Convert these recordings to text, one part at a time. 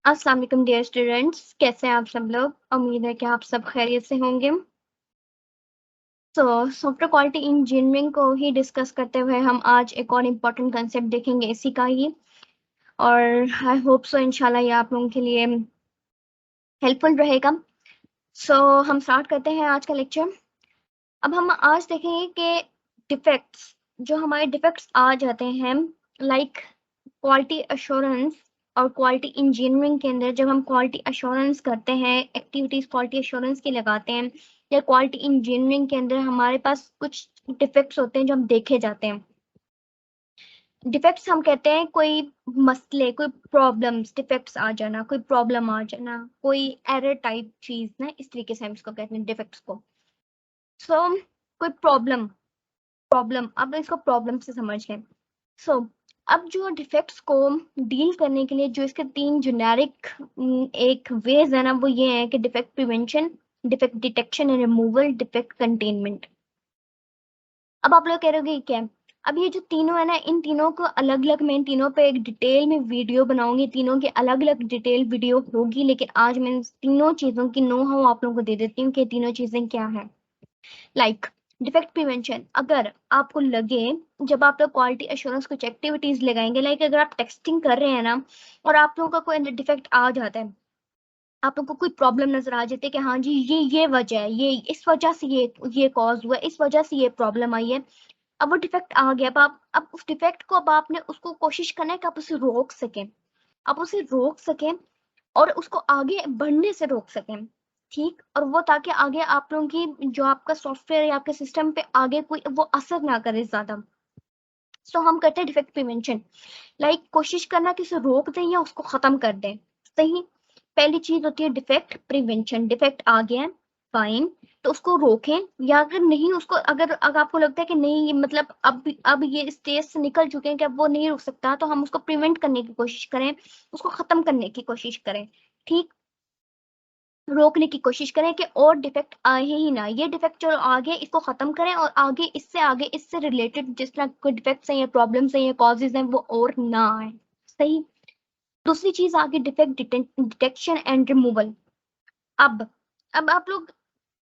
अस्सलाम वालेकुम dear students, कैसे हैं आप सब लोग। उम्मीद है कि आप सब खैरियत से होंगे। तो सॉफ्टवेयर क्वालिटी इंजीनियरिंग को ही डिस्कस करते हुए हम आज एक और इम्पोर्टेंट कंसेप्ट देखेंगे इसी का ही, और आई होप सो इंशाल्लाह ये आप लोगों के लिए हेल्पफुल रहेगा। हम स्टार्ट करते हैं आज का लेक्चर। अब हम आज देखेंगे कि डिफेक्ट्स, जो हमारे डिफेक्ट्स आ जाते हैं, लाइक क्वालिटी अश्योरेंस और क्वालिटी इंजीनियरिंग के अंदर जब हम क्वालिटी अश्योरेंस करते हैं, एक्टिविटीज क्वालिटी अश्योरेंस की लगाते हैं, या क्वालिटी इंजीनियरिंग के अंदर हमारे पास कुछ डिफेक्ट्स होते हैं जो हम देखे जाते हैं। डिफेक्ट्स हम कहते हैं कोई मसले, कोई प्रॉब्लम्स, डिफेक्ट्स आ जाना, कोई प्रॉब्लम आ जाना, कोई एरर टाइप चीज ना, इस तरीके से हम इसको कहते हैं डिफेक्ट्स को। कोई प्रॉब्लम, अब इसको प्रॉब्लम से समझ लें। अब जो डिफेक्ट्स को डील करने के लिए जो इसके 3 जेनेरिक एक वेज है ना, वो ये है कि defect prevention, defect detection and removal, defect containment. अब आप लोग कह रहे हो क्या है? अब ये जो तीनों है ना, इन तीनों को अलग अलग, मैं इन तीनों पे एक डिटेल में वीडियो बनाऊंगी, तीनों की अलग अलग डिटेल वीडियो होगी, लेकिन आज मैं इन तीनों चीजों की नो हाउ आप लोगों को दे देती हूँ कि तीनों चीजें क्या है। लाइक डिफेक्ट प्रिवेंशन, अगर आपको लगे, जब आप लोग क्वालिटी एश्योरेंस कुछ एक्टिविटीज लगाएंगे, लाइक अगर आप टेस्टिंग कर रहे हैं ना और आप लोगों का कोई डिफेक्ट आ जाता है, आप लोगों को कोई प्रॉब्लम नजर आ जाती है कि हाँ जी ये वजह है, ये इस वजह से ये कॉज हुआ है, इस वजह से ये प्रॉब्लम आई है। अब वो डिफेक्ट आ गया, अब उस डिफेक्ट को अब आपने उसको कोशिश करना है कि आप उसे रोक सकें, आप उसे रोक सकें और उसको आगे बढ़ने से रोक सकें। ठीक, और वो ताकि आगे आप लोगों की जो आपका सॉफ्टवेयर या आपके सिस्टम पे आगे कोई वो असर ना करे ज्यादा। हम करते हैं डिफेक्ट प्रिवेंशन, लाइक कोशिश करना कि उसे रोक दें या उसको खत्म कर दें। सही, पहली चीज होती है डिफेक्ट प्रिवेंशन। डिफेक्ट आ गया है, फाइन, तो उसको रोकें, या अगर नहीं उसको, अगर आपको लगता है कि नहीं ये मतलब अब ये स्टेज से निकल चुके हैं कि अब वो नहीं रुक सकता, तो हम उसको प्रिवेंट करने की कोशिश करें, उसको खत्म करने की कोशिश करें। ठीक, रोकने की कोशिश करें कि और डिफेक्ट आए ही ना, ये डिफेक्ट चलो आ गए, इसको खत्म करें और आगे इससे रिलेटेड जिस तरह कोई डिफेक्ट्स हैं या प्रॉब्लम्स हैं या कॉजेज हैं वो और ना आए। सही, दूसरी चीज आगे डिफेक्ट डिटेक्शन एंड रिमूवल। अब अब आप लोग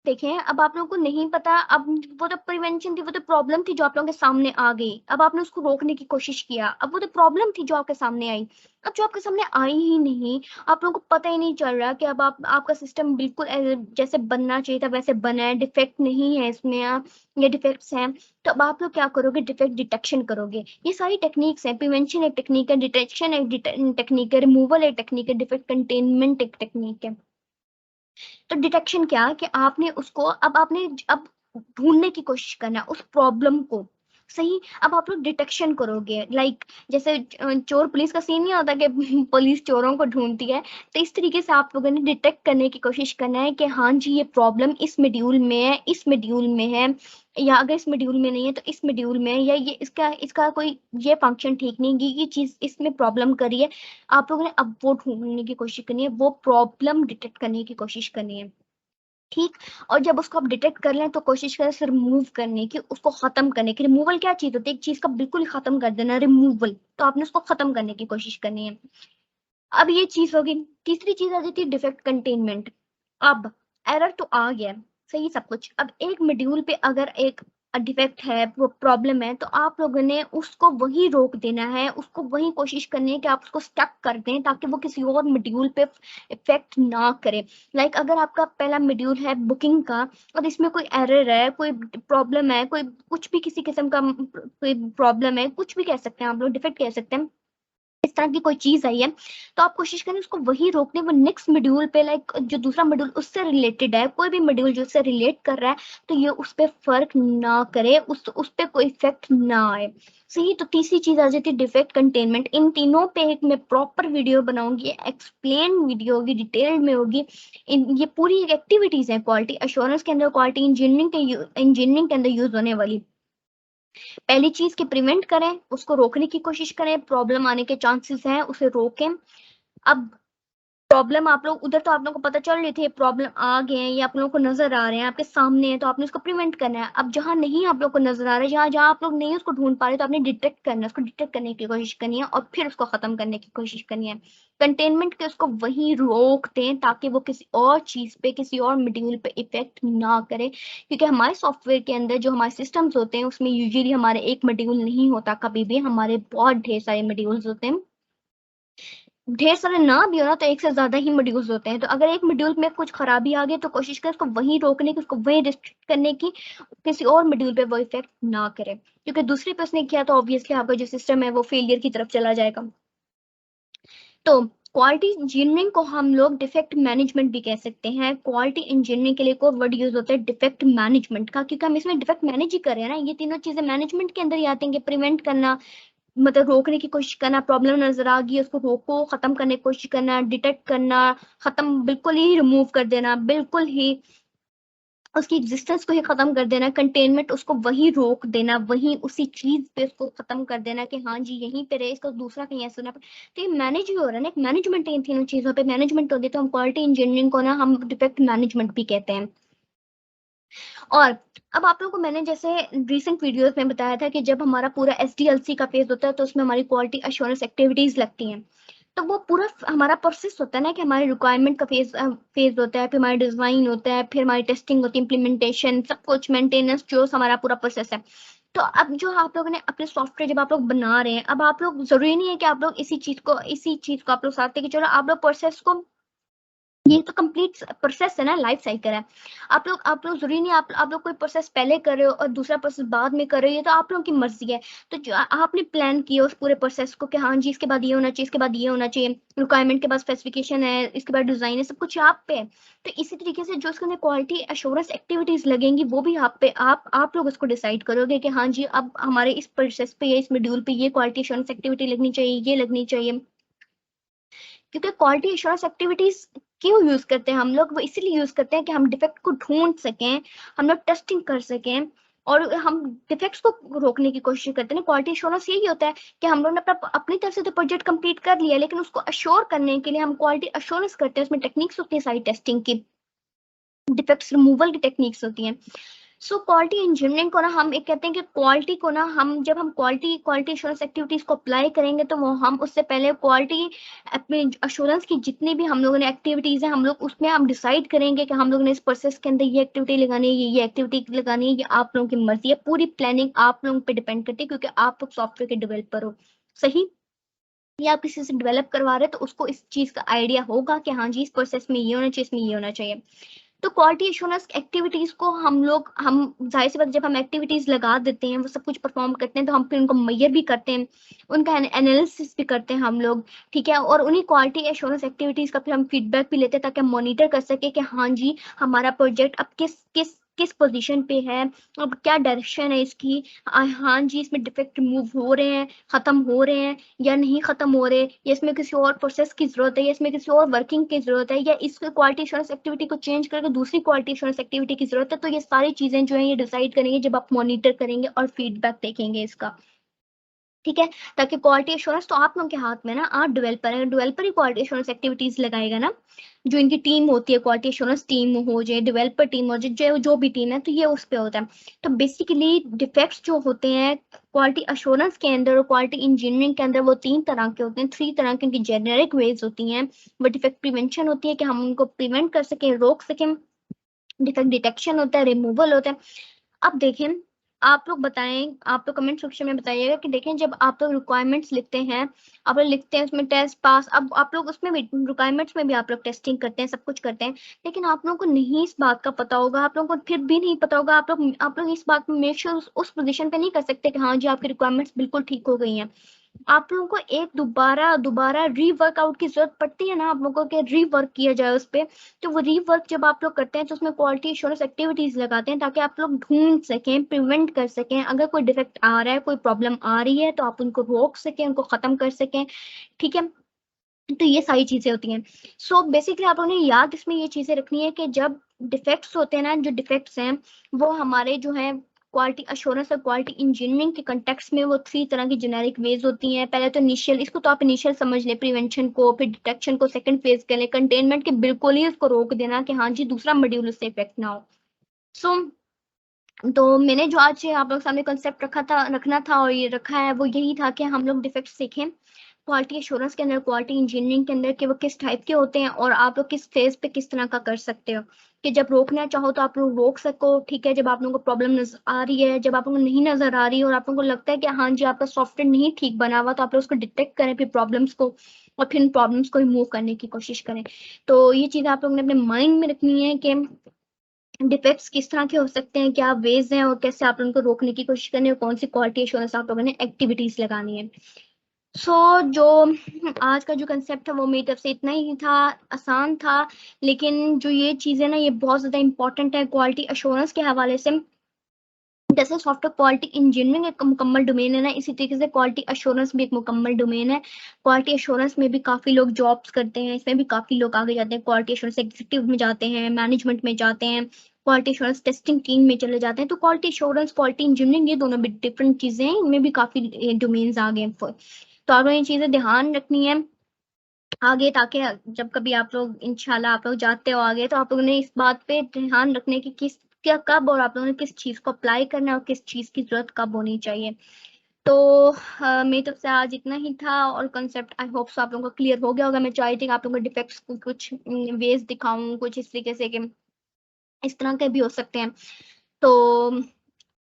देखें, अब आप लोगों को नहीं पता, अब वो तो प्रिवेंशन थी, वो तो प्रॉब्लम थी जो आप लोगों के सामने आ गई, अब आपने उसको रोकने की कोशिश किया, अब वो तो प्रॉब्लम थी जो आपके सामने आई, अब जो आपके सामने आई ही नहीं, आप लोगों को पता ही नहीं चल रहा कि अब आप आपका सिस्टम बिल्कुल जैसे बनना चाहिए था वैसे बना है, डिफेक्ट नहीं है इसमें, ये डिफेक्ट्स हैं, तो अब आप लोग क्या करोगे? डिफेक्ट डिटेक्शन करोगे। ये सारी टेक्निक्स हैं, प्रिवेंशन एक टेक्निक है, डिटेक्शन एक टेक्निक है, रिमूवल एक टेक्निक है, डिफेक्ट कंटेनमेंट एक टेक्निक है। तो डिटेक्शन क्या कि आपने उसको, अब आपने अब ढूंढने की कोशिश करना उस प्रॉब्लम को। सही, अब आप लोग डिटेक्शन करोगे, लाइक जैसे चोर पुलिस का सीन नहीं होता कि पुलिस चोरों को ढूंढती है, तो इस तरीके से आप लोगों ने डिटेक्ट करने की कोशिश करना है कि हाँ जी ये प्रॉब्लम इस मॉड्यूल में है, इस मॉड्यूल में है, या अगर इस मॉड्यूल में नहीं है तो इस मॉड्यूल में है, या ये इसका इसका कोई ये फंक्शन ठीक नहीं, ये चीज इसमें प्रॉब्लम करी है। आप लोगों ने अब वो ढूंढने की कोशिश करनी है, वो प्रॉब्लम डिटेक्ट करने की कोशिश करनी है। ठीक, और जब उसको आप डिटेक्ट कर लें तो कोशिश करें सिर्फ रिमूव करने की, उसको खत्म करने की। रिमूवल क्या चीज होती है? एक चीज का बिल्कुल खत्म कर देना, रिमूवल, तो आपने उसको खत्म करने की कोशिश करनी है। अब ये चीज होगी। तीसरी चीज आ जाती है डिफेक्ट कंटेनमेंट। अब एरर तो आ गया, सही सब कुछ, अब एक मॉड्यूल पे अगर एक डिफेक्ट है, वो प्रॉब्लम है, तो आप लोगों ने उसको वही रोक देना है, उसको वही कोशिश करनी है कि आप उसको स्टक कर दें ताकि वो किसी और मॉड्यूल पे इफेक्ट ना करे। लाइक अगर आपका पहला मॉड्यूल है बुकिंग का और इसमें कोई एरर है, कोई प्रॉब्लम है, कोई कुछ भी किसी किस्म का कोई प्रॉब्लम है, कुछ भी कह सकते हैं आप लोग, डिफेक्ट कह सकते हैं, इस तरह की कोई चीज आई है, तो आप कोशिश करें उसको वही रोकने, वो नेक्स्ट मॉड्यूल पे, लाइक जो दूसरा मॉड्यूल उससे रिलेटेड है, कोई भी मॉड्यूल जो उससे रिलेट कर रहा है, तो ये उस पे फर्क ना करे, उस पे कोई इफेक्ट ना आए। सही, तो तीसरी चीज आ जाती है डिफेक्ट कंटेनमेंट। इन तीनों पे एक मैं प्रॉपर वीडियो बनाऊंगी, एक्सप्लेन वीडियो होगी, डिटेल में होगी। ये पूरी एक्टिविटीज है क्वालिटी अश्योरेंस के अंदर, क्वालिटी इंजीनियरिंग के अंदर यूज होने वाली। पहली चीज की प्रिवेंट करें, उसको रोकने की कोशिश करें, प्रॉब्लम आने के चांसेस हैं उसे रोकें। अब प्रॉब्लम आप लोग उधर तो आप लोगों को पता चल रही थी प्रॉब्लम आ गए हैं, ये आप लोगों को नजर आ रहे हैं, आपके सामने है, तो आपने उसको प्रिवेंट करना है। अब जहां नहीं आप लोग को नजर आ रहा है, जहां जहां आप लोग नहीं उसको ढूंढ पा रहे, तो आपने डिटेक्ट करना है, उसको डिटेक्ट करने की कोशिश करनी है और फिर उसको खत्म करने की कोशिश करनी है। कंटेनमेंट के उसको वहीं रोक दें ताकि वो किसी और चीज पे, किसी और मॉड्यूल पे इफेक्ट ना करे, क्योंकि हमारे सॉफ्टवेयर के अंदर जो हमारे सिस्टम्स होते हैं उसमें यूजुअली हमारे एक मॉड्यूल नहीं होता, कभी भी हमारे बहुत ढेर सारे मॉड्यूल्स होते हैं। ढेर सारे ना भी हो ना तो एक से ज्यादा ही मॉड्यूल्स होते हैं, तो अगर एक मॉड्यूल में कुछ खराबी आ गई तो कोशिश करें उसको वहीं रोकने की, उसको वहीं रिस्ट्रिक्ट करने की, किसी और मॉड्यूल पे वो इफेक्ट ना करे, क्योंकि दूसरे पे उसने किया तो ऑब्वियसली आपका जो सिस्टम है वो फेलियर की तरफ चला जाएगा। तो क्वालिटी इंजीनियरिंग को हम लोग डिफेक्ट मैनेजमेंट भी कह सकते हैं। क्वालिटी इंजीनियरिंग के लिए कोई वर्ड यूज होता है डिफेक्ट मैनेजमेंट का, क्योंकि हम इसमें डिफेक्ट मैनेज ही कर रहे हैं ना, ये तीनों चीजें मैनेजमेंट के अंदर ही आती हैं कि प्रिवेंट करना, मतलब रोकने की कोशिश करना, प्रॉब्लम नजर आ गई उसको रोको, खत्म करने की कोशिश करना, डिटेक्ट करना, खत्म बिल्कुल ही रिमूव कर देना, बिल्कुल ही उसकी एग्जिस्टेंस को ही खत्म कर देना, कंटेनमेंट उसको वही रोक देना, वही उसी चीज पे उसको खत्म कर देना कि हाँ जी यहीं पे रहे, इसको दूसरा कहीं ऐसा ना। तो ये मैनेज ही हो रहा है ना, एक मैनेजमेंट है इन तीनों चीजों पे, मैनेजमेंट होगी तो हम क्वालिटी इंजीनियरिंग को ना हम डिफेक्ट मैनेजमेंट भी कहते हैं। और अब आप लोगों को मैंने जैसे रिसेंट वीडियोस में बताया था कि जब हमारा पूरा एसडीएलसी का फेज होता है तो उसमें हमारी क्वालिटी अश्योरेंस एक्टिविटीज लगती हैं। तो वो पूरा हमारा प्रोसेस होता है ना कि हमारे रिक्वायरमेंट का फेज होता है, फिर हमारा डिजाइन होता है, फिर हमारी टेस्टिंग होती है, इम्प्लीमेंटेशन, सब कुछ मेंटेनेंस, जो हमारा पूरा प्रोसेस है। तो अब जो आप लोगों ने अपने सॉफ्टवेयर जब आप लोग बना रहे हैं, अब आप लोग जरूरी नहीं है कि आप लोग इसी चीज को आप लोग साथ लेके चलो, आप लोग प्रोसेस को, ये तो कंप्लीट प्रोसेस है ना, लाइफ साइकिल है। आप लोग जरूरी नहीं आप लोग कोई प्रोसेस पहले कर रहे हो और दूसरा प्रोसेस बाद में कर रहे हो, ये तो आप लोगों की मर्जी है। तो जो आपने प्लान किया उस पूरे प्रोसेस को कि हाँ जी इसके बाद ये होना चाहिए, इसके बाद ये होना चाहिए, रिक्वायरमेंट के बाद स्पेसिफिकेशन है, इसके बाद डिजाइन है, सब कुछ आप पे है। तो इसी तरीके से जो उसके अंदर क्वालिटी अश्योरेंस एक्टिविटीज लगेंगी वो भी आप पे, आप लोग उसको डिसाइड करोगे कि हाँ जी अब हमारे इस प्रोसेस पे या इस मॉड्यूल पे ये क्वालिटी अश्योरेंस एक्टिविटी लगनी चाहिए, ये लगनी चाहिए। क्योंकि क्वालिटी एश्योरेंस एक्टिविटीज क्यों यूज करते हैं हम लोग, वो इसीलिए यूज करते हैं कि हम डिफेक्ट को ढूंढ सकें, हम लोग टेस्टिंग कर सकें और हम डिफेक्ट्स को रोकने की कोशिश करते हैं। क्वालिटी एश्योरेंस यही होता है कि हम लोग ने अपनी तरफ से तो प्रोजेक्ट कंप्लीट कर लिया, लेकिन उसको अश्योर करने के लिए हम क्वालिटी अश्योरेंस करते हैं, उसमें टेक्निक्स होती है सारी टेस्टिंग की, डिफेक्ट्स रिमूवल की टेक्निक्स होती हैं। सो क्वालिटी इंजीनियरिंग को ना हम एक कहते हैं कि क्वालिटी को ना हम जब हम क्वालिटी एश्योरेंस एक्टिविटीज को अप्लाई करेंगे तो वो हम उससे पहले क्वालिटी अपने अश्योरेंस की जितनी भी हम लोगों ने एक्टिविटीज है, हम लोग उसमें हम डिसाइड करेंगे कि हम लोगों ने इस प्रोसेस के अंदर ये एक्टिविटी लगानी है, ये एक्टिविटी लगानी है, ये आप लोगों की मर्जी है, पूरी प्लानिंग आप लोगों पे डिपेंड करती है, क्योंकि आप लोग सॉफ्टवेयर के डेवलपर हो। सही, या आप किसी से डेवलप करवा रहे हैं तो उसको इस चीज का आइडिया होगा कि हाँ जी इस प्रोसेस में ये होना चाहिए, इसमें ये होना चाहिए। तो क्वालिटी एश्योरेंस एक्टिविटीज को हम जाहिर सी बात जब हम एक्टिविटीज लगा देते हैं, वो सब कुछ परफॉर्म करते हैं, तो हम फिर उनको मेजर भी करते हैं, उनका एनालिसिस भी करते हैं हम लोग। ठीक है, और उन्हीं क्वालिटी एश्योरेंस एक्टिविटीज का फिर हम फीडबैक भी लेते हैं ताकि हम मॉनिटर कर सके कि हाँ जी हमारा प्रोजेक्ट अब किस पोजीशन पे है, अब क्या डायरेक्शन है इसकी, हाँ जी इसमें डिफेक्ट रिमूव हो रहे हैं, खत्म हो रहे हैं या नहीं खत्म हो रहे, या इसमें किसी और प्रोसेस की जरूरत है, या इसमें किसी और वर्किंग की जरूरत है, या इस क्वालिटी एश्योरेंस एक्टिविटी को चेंज करके दूसरी क्वालिटी एश्योरेंस एक्टिविटी की जरूरत है। तो ये सारी चीजें जो है ये डिसाइड करेंगे जब आप मॉनिटर करेंगे और फीडबैक देखेंगे इसका। ठीक है, ताकि क्वालिटी एश्योरेंस तो आप लोगों के हाथ में ना, आप डेवलपर है, डेवलपर ही क्वालिटी एश्योरेंस एक्टिविटीज लगाएगा ना, जो इनकी टीम होती है, क्वालिटी एश्योरेंस टीम हो जाए, डेवलपर टीम हो जाए, जो भी टीम है, तो ये उस पे होता है। तो बेसिकली डिफेक्ट्स जो होते हैं क्वालिटी अश्योरेंस के अंदर और क्वालिटी इंजीनियरिंग के अंदर, वो 3 तरह के होते हैं, 3 तरह की उनकी जेनेरिक वेज होती हैं। वो डिफेक्ट प्रिवेंशन होती है कि हम उनको प्रिवेंट कर सकें, रोक सकें, डिफेक्ट डिटेक्शन होता है, रिमूवल होता है। अब देखें, आप लोग बताएं, आप लोग कमेंट सेक्शन में बताइएगा कि देखें जब आप लोग रिक्वायरमेंट्स लिखते हैं, आप लोग लिखते हैं उसमें टेस्ट पास, अब आप लोग उसमें भी रिक्वायरमेंट्स में भी आप लोग टेस्टिंग करते हैं, सब कुछ करते हैं, लेकिन आप लोगों को नहीं इस बात का पता होगा, आप लोगों को फिर भी नहीं पता होगा, आप लोग इस बात में मेक श्योर उस पोजीशन पे नहीं कर सकते कि हाँ जी आपकी रिक्वायरमेंट्स बिल्कुल ठीक हो गई हैं। आप लोगों को एक दोबारा दोबारा रीवर्क आउट की जरूरत पड़ती है ना, आप लोगों को रीवर्क किया जाए उस पे। तो वो रीवर्क जब आप लोग करते हैं तो उसमें क्वालिटी एश्योरेंस एक्टिविटीज लगाते हैं ताकि आप लोग ढूंढ सकें, प्रिवेंट कर सकें, अगर कोई डिफेक्ट आ रहा है, कोई प्रॉब्लम आ रही है तो आप उनको रोक सकें, उनको खत्म कर सकें। ठीक है, तो ये सारी चीजें होती हैं। सो बेसिकली आप लोगों ने याद इसमें ये चीजें रखनी है कि जब डिफेक्ट्स होते हैं ना, जो डिफेक्ट्स हैं वो हमारे जो है क्वालिटी अश्योरेंस और क्वालिटी इंजीनियरिंग के कंटेक्स्ट में वो 3 तरह की जेनेरिक वेज होती हैं। पहले तो इनिशियल, इसको तो आप इनिशियल समझ लें, प्रिवेंशन को, फिर डिटेक्शन को सेकंड फेज के लिए, कंटेनमेंट के बिल्कुल ही उसको रोक देना कि हाँ जी दूसरा मॉड्यूल उससे इफेक्ट ना हो। सो तो मैंने जो आज आप लोग सामने कंसेप्ट रखना था और ये रखा है वो यही था कि हम लोग डिफेक्ट सीखें क्वालिटी एश्योरेंस के अंदर, क्वालिटी इंजीनियरिंग के अंदर, कि वो किस टाइप के होते हैं और आप लोग किस फेज पे किस तरह का कर सकते हो। कि जब रोकना चाहो तो आप लोग रोक सको, ठीक है। जब आप लोगों को प्रॉब्लम नजर आ रही है, जब आप लोगों को नहीं नजर आ रही है और आप लोगों को लगता है कि हाँ जी आपका सॉफ्टवेयर नहीं ठीक बना हुआ, तो आप लोग उसको डिटेक्ट करें फिर प्रॉब्लम्स को, और फिर इन प्रॉब्लम्स को रिमूव करने की कोशिश करें। तो ये चीज़ आप लोगों ने अपने माइंड में रखनी है कि डिफेक्ट्स किस तरह के हो सकते हैं, क्या वेज हैं और कैसे आप उनको रोकने की कोशिश करनी है, और कौन सी क्वालिटी एश्योरेंस आप लोगों ने एक्टिविटीज लगानी है। जो आज का जो कंसेप्ट है वो मेरी तरफ से इतना ही था, आसान था, लेकिन जो ये चीज़ें ना ये बहुत ज़्यादा इंपॉर्टेंट है क्वालिटी एश्योरेंस के हवाले से। जैसे सॉफ्टवेयर क्वालिटी इंजीनियरिंग एक मुकम्मल डोमेन है ना, इसी तरीके से क्वालिटी एश्योरेंस भी एक मुकम्मल डोमेन है। क्वालिटी एश्योरेंस में भी काफ़ी लोग जॉब्स करते हैं, इसमें भी काफ़ी लोग आगे जाते हैं, क्वालिटी एश्योरेंस एग्जीक्यूटिव में जाते हैं, मैनेजमेंट में जाते हैं, क्वालिटी एश्योरेंस टेस्टिंग टीम में चले जाते हैं। तो क्वालिटी एश्योरेंस, क्वालिटी इंजीनियरिंग, ये दोनों भी डिफरेंट चीज़ें हैं, इनमें भी काफ़ी डोमेन्स आ गए हैं। तो आपको ये चीज़ें ध्यान रखनी है आगे, ताकि जब कभी आप लोग इंशाल्लाह आप लोग जाते हो आगे, तो आप लोगों ने इस बात पे ध्यान रखने की किस क्या कब और आप लोगों ने किस चीज़ को अप्लाई करना है और किस चीज़ की ज़रूरत कब होनी चाहिए। तो मेरी तरफ से आज इतना ही था और कंसेप्ट आई होप सो आप लोगों को क्लियर हो गया होगा। मैं चाहती थी कि आप लोगों को डिफेक्ट्स कुछ वेज दिखाऊं, कुछ इस तरीके से कि इस तरह के भी हो सकते हैं। तो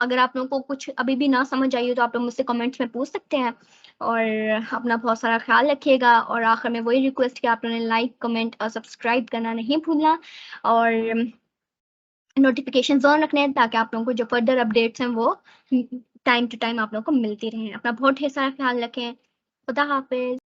अगर आप लोगों को कुछ अभी भी ना समझ आई हो तो आप लोग मुझसे कमेंट्स में पूछ सकते हैं, और अपना बहुत सारा ख्याल रखिएगा। और आखिर में वही रिक्वेस्ट कि आप लोगों ने लाइक, कमेंट और सब्सक्राइब करना नहीं भूलना, और नोटिफिकेशन ऑन रखने हैं ताकि आप लोगों को जो फर्दर अपडेट्स हैं वो टाइम टू टाइम आप लोगों को मिलती रहें। अपना बहुत ढेर सारा ख्याल रखें। खुदा हाफिज।